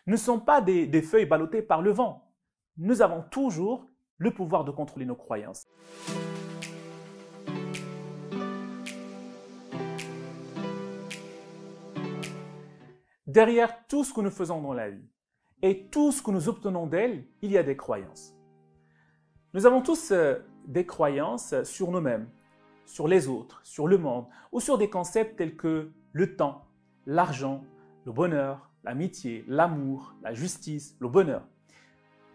ne sont pas des feuilles ballottées par le vent. Nous avons toujours le pouvoir de contrôler nos croyances. Derrière tout ce que nous faisons dans la vie et tout ce que nous obtenons d'elle, il y a des croyances. Nous avons tous des croyances sur nous-mêmes, sur les autres, sur le monde ou sur des concepts tels que le temps, l'argent, le bonheur, l'amitié, l'amour, la justice, le bonheur.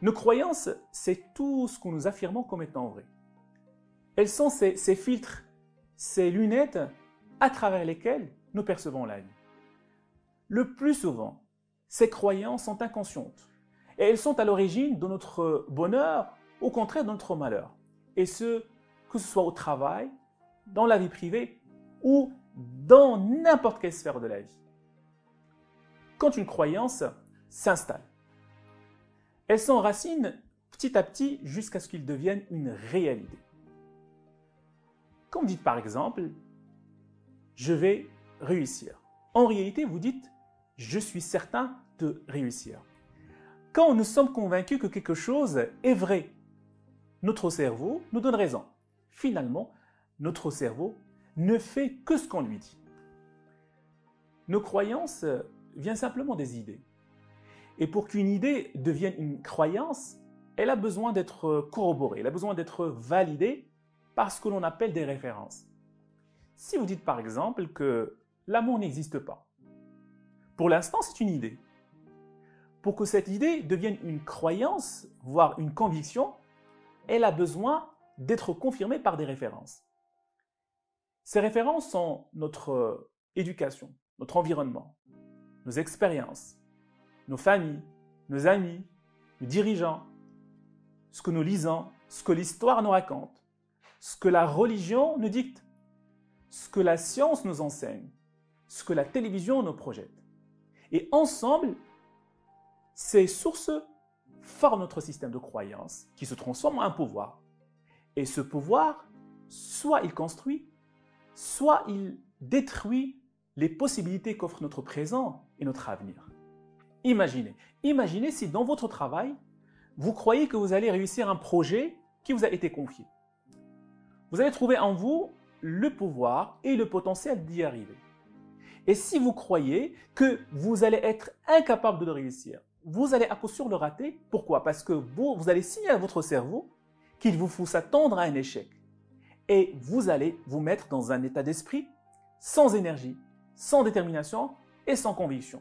Nos croyances, c'est tout ce que nous affirmons comme étant vrai. Elles sont ces filtres, ces lunettes à travers lesquelles nous percevons la vie. Le plus souvent, ces croyances sont inconscientes et elles sont à l'origine de notre bonheur, au contraire de notre malheur. Et que ce soit au travail, dans la vie privée ou dans n'importe quelle sphère de la vie. Quand une croyance s'installe, elle s'enracine petit à petit jusqu'à ce qu'il devienne une réalité. Comme dites par exemple, je vais réussir. En réalité, vous dites, je suis certain de réussir. Quand nous sommes convaincus que quelque chose est vrai, notre cerveau nous donne raison. Finalement, notre cerveau ne fait que ce qu'on lui dit. Nos croyances viennent simplement des idées. Et pour qu'une idée devienne une croyance, elle a besoin d'être corroborée, elle a besoin d'être validée par ce que l'on appelle des références. Si vous dites par exemple que l'amour n'existe pas, pour l'instant c'est une idée. Pour que cette idée devienne une croyance, voire une conviction, elle a besoin d'être confirmée par des références. Ces références sont notre éducation, notre environnement, nos expériences, nos familles, nos amis, nos dirigeants, ce que nous lisons, ce que l'histoire nous raconte, ce que la religion nous dicte, ce que la science nous enseigne, ce que la télévision nous projette. Et ensemble, ces sources forment notre système de croyances qui se transforme en un pouvoir. Et ce pouvoir, soit il construit, soit il détruit les possibilités qu'offre notre présent et notre avenir. Imaginez si dans votre travail, vous croyez que vous allez réussir un projet qui vous a été confié. Vous allez trouver en vous le pouvoir et le potentiel d'y arriver. Et si vous croyez que vous allez être incapable de le réussir, vous allez à coup sûr le rater. Pourquoi? Parce que vous allez signaler à votre cerveau qu'il vous faut s'attendre à un échec. Et vous allez vous mettre dans un état d'esprit sans énergie, sans détermination et sans conviction.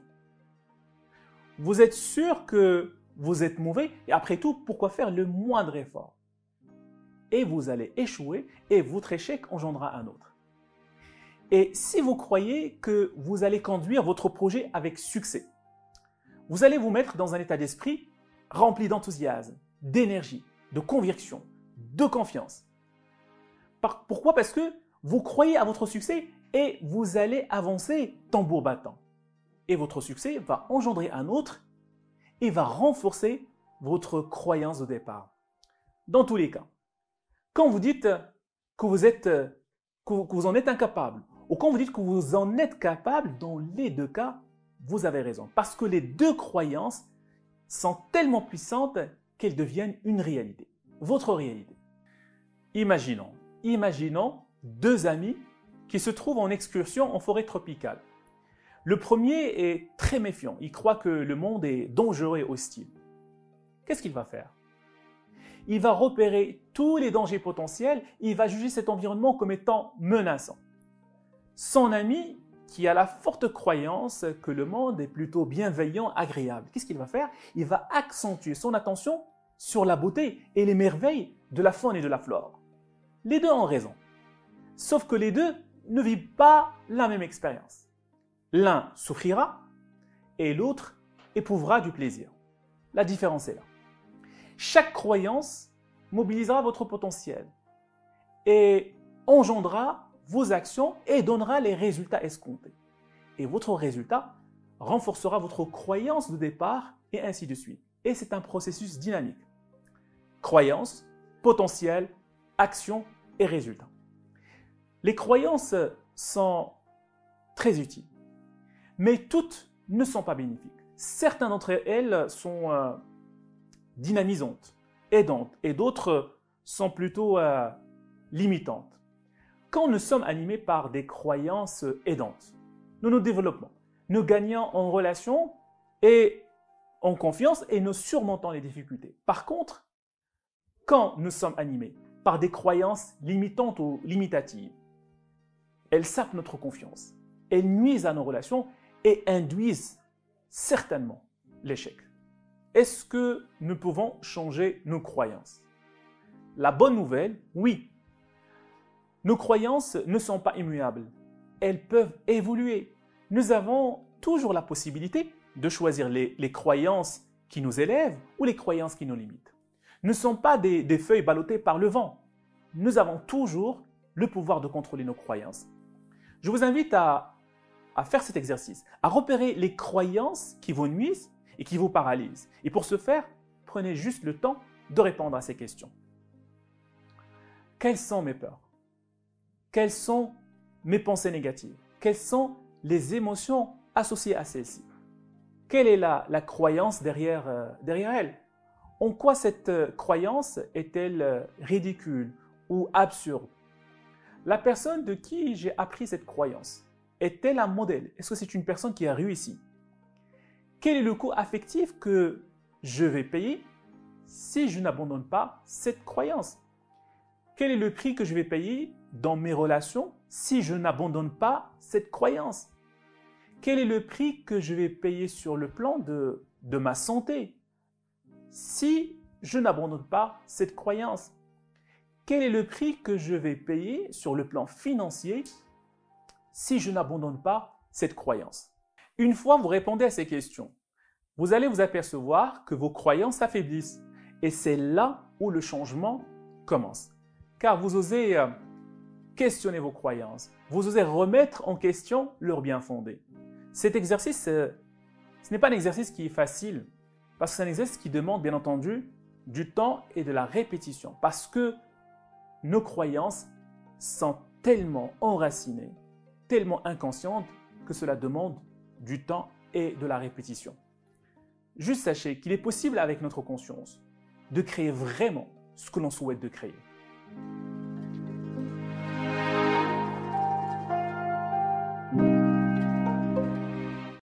Vous êtes sûr que vous êtes mauvais et après tout, pourquoi faire le moindre effort? Et vous allez échouer et votre échec engendrera un autre. Et si vous croyez que vous allez conduire votre projet avec succès, vous allez vous mettre dans un état d'esprit rempli d'enthousiasme, d'énergie, de conviction, de confiance. Pourquoi? Parce que vous croyez à votre succès et vous allez avancer tambour battant. Et votre succès va engendrer un autre et va renforcer votre croyance au départ. Dans tous les cas, quand vous dites que vous en êtes incapable, ou quand vous dites que vous en êtes capable, dans les deux cas, vous avez raison. Parce que les deux croyances sont tellement puissantes qu'elles deviennent une réalité, votre réalité. Imaginons deux amis qui se trouvent en excursion en forêt tropicale. Le premier est très méfiant, il croit que le monde est dangereux et hostile. Qu'est-ce qu'il va faire? Il va repérer tous les dangers potentiels, il va juger cet environnement comme étant menaçant. Son ami, qui a la forte croyance que le monde est plutôt bienveillant, agréable, qu'est-ce qu'il va faire? Il va accentuer son attention sur la beauté et les merveilles de la faune et de la flore. Les deux ont raison, sauf que les deux ne vivent pas la même expérience. L'un souffrira et l'autre éprouvera du plaisir. La différence est là. Chaque croyance mobilisera votre potentiel et engendrera vos actions et donnera les résultats escomptés. Et votre résultat renforcera votre croyance de départ et ainsi de suite. Et c'est un processus dynamique. Croyance, potentiel, action et résultat. Les croyances sont très utiles, mais toutes ne sont pas bénéfiques. Certaines d'entre elles sont dynamisantes, aidantes, et d'autres sont plutôt limitantes. Quand nous sommes animés par des croyances aidantes, nous nous développons, nous gagnons en relation et en confiance et nous surmontons les difficultés. Par contre, quand nous sommes animés par des croyances limitantes ou limitatives, elles sapent notre confiance, elles nuisent à nos relations et induisent certainement l'échec. Est-ce que nous pouvons changer nos croyances? La bonne nouvelle, oui. Nos croyances ne sont pas immuables. Elles peuvent évoluer. Nous avons toujours la possibilité de choisir les croyances qui nous élèvent ou les croyances qui nous limitent. Nous ne sommes pas des feuilles ballottées par le vent. Nous avons toujours le pouvoir de contrôler nos croyances. Je vous invite à faire cet exercice, à repérer les croyances qui vous nuisent et qui vous paralysent. Et pour ce faire, prenez juste le temps de répondre à ces questions. Quelles sont mes peurs? Quelles sont mes pensées négatives? Quelles sont les émotions associées à celles-ci? Quelle est la croyance derrière elle? En quoi cette croyance est-elle ridicule ou absurde? La personne de qui j'ai appris cette croyance, est-elle un modèle? Est-ce que c'est une personne qui a réussi? Quel est le coût affectif que je vais payer si je n'abandonne pas cette croyance? Quel est le prix que je vais payer dans mes relations si je n'abandonne pas cette croyance? Quel est le prix que je vais payer sur le plan de ma santé si je n'abandonne pas cette croyance? Quel est le prix que je vais payer sur le plan financier si je n'abandonne pas cette croyance? Une fois vous répondez à ces questions, vous allez vous apercevoir que vos croyances s'affaiblissent. Et c'est là où le changement commence. Car vous osez questionner vos croyances, vous osez remettre en question leur bien-fondé. Cet exercice, ce n'est pas un exercice qui est facile, parce que c'est un exercice qui demande bien entendu du temps et de la répétition, parce que nos croyances sont tellement enracinées, tellement inconscientes, que cela demande du temps et de la répétition. Juste sachez qu'il est possible avec notre conscience de créer vraiment ce que l'on souhaite de créer.